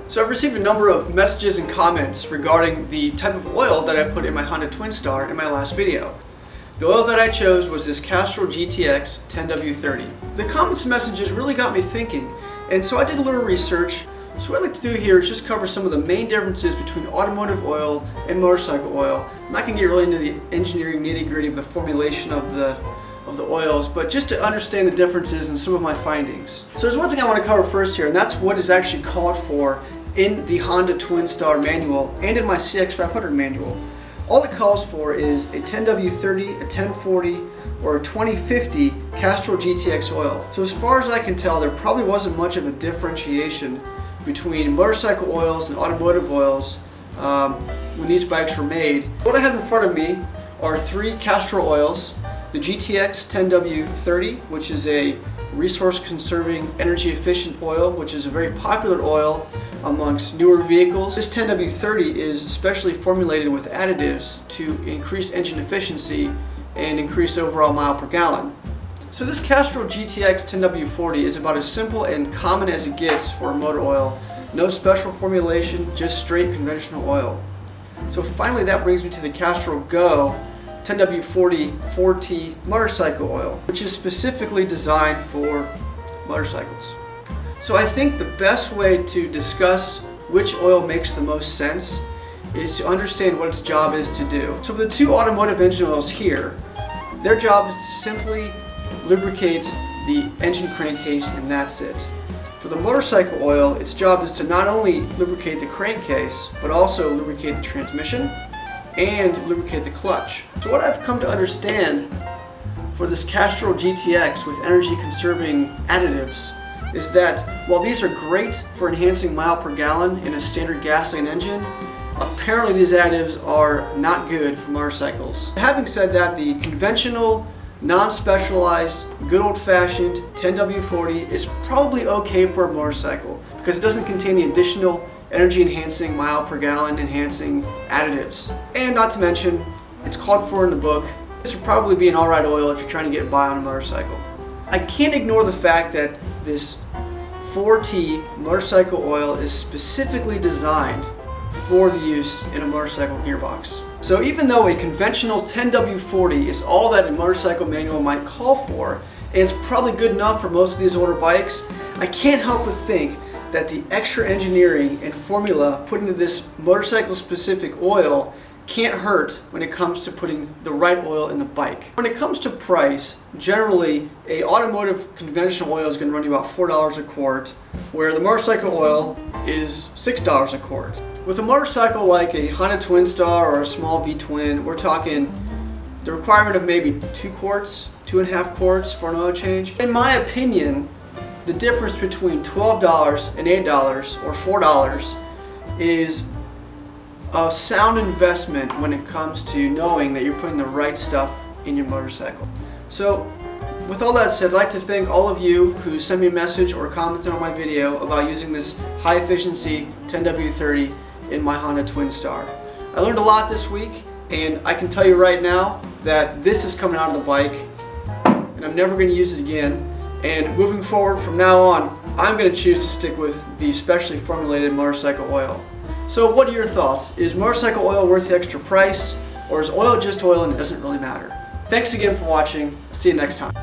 So I've received a number of messages and comments regarding the type of oil that I put in my Honda Twin Star in my last video. The oil that I chose was this Castrol GTX 10W30. The comments and messages really got me thinking, and so I did a little research. So what I'd like to do here is just cover some of the main differences between automotive oil and motorcycle oil. I'm not going to get really into the engineering nitty-gritty of the formulation of the oils, but just to understand the differences and some of my findings. So there's one thing I want to cover first here, and that's what is actually called for in the Honda Twin Star manual and in my CX500 manual. All it calls for is a 10W30, a 1040, or a 2050 Castrol GTX oil. So as far as I can tell, there probably wasn't much of a differentiation between motorcycle oils and automotive oils when these bikes were made. What I have in front of me are three Castrol oils. The GTX 10W30, which is a resource conserving, energy efficient oil, which is a very popular oil amongst newer vehicles. This 10W30 is specially formulated with additives to increase engine efficiency and increase overall mile per gallon. So this Castrol GTX 10W40 is about as simple and common as it gets for a motor oil. No special formulation, just straight conventional oil. So finally that brings me to the Castrol Go 10W40 4T motorcycle oil, which is specifically designed for motorcycles. So I think the best way to discuss which oil makes the most sense is to understand what its job is to do. So for the two automotive engine oils here, their job is to simply lubricate the engine crankcase, and that's it. For the motorcycle oil, its job is to not only lubricate the crankcase, but also lubricate the transmission and lubricate the clutch. So what I've come to understand for this Castrol GTX with energy conserving additives is that while these are great for enhancing mile per gallon in a standard gasoline engine, apparently these additives are not good for motorcycles. Having said that, the conventional, non-specialized, good old-fashioned 10W40 is probably okay for a motorcycle because it doesn't contain the additional energy enhancing, mile per gallon enhancing additives. And not to mention, it's called for in the book. This would probably be an alright oil if you're trying to get by on a motorcycle. I can't ignore the fact that this 4T motorcycle oil is specifically designed for the use in a motorcycle gearbox. So even though a conventional 10W40 is all that a motorcycle manual might call for, and it's probably good enough for most of these older bikes, I can't help but think that the extra engineering and formula put into this motorcycle specific oil can't hurt when it comes to putting the right oil in the bike. When it comes to price, generally a automotive conventional oil is going to run you about $4 a quart, where the motorcycle oil is $6 a quart. With a motorcycle like a Honda Twin Star or a small V-twin, we're talking the requirement of maybe 2 quarts, 2.5 quarts for an oil change. In my opinion, the difference between $12 and $8 or $4 is a sound investment when it comes to knowing that you're putting the right stuff in your motorcycle. So with all that said, I'd like to thank all of you who sent me a message or commented on my video about using this high efficiency 10W30 in my Honda Twin Star. I learned a lot this week, and I can tell you right now that this is coming out of the bike and I'm never going to use it again. And moving forward from now on, I'm going to choose to stick with the specially formulated motorcycle oil. So what are your thoughts? Is motorcycle oil worth the extra price, or is oil just oil and it doesn't really matter? Thanks again for watching. See you next time.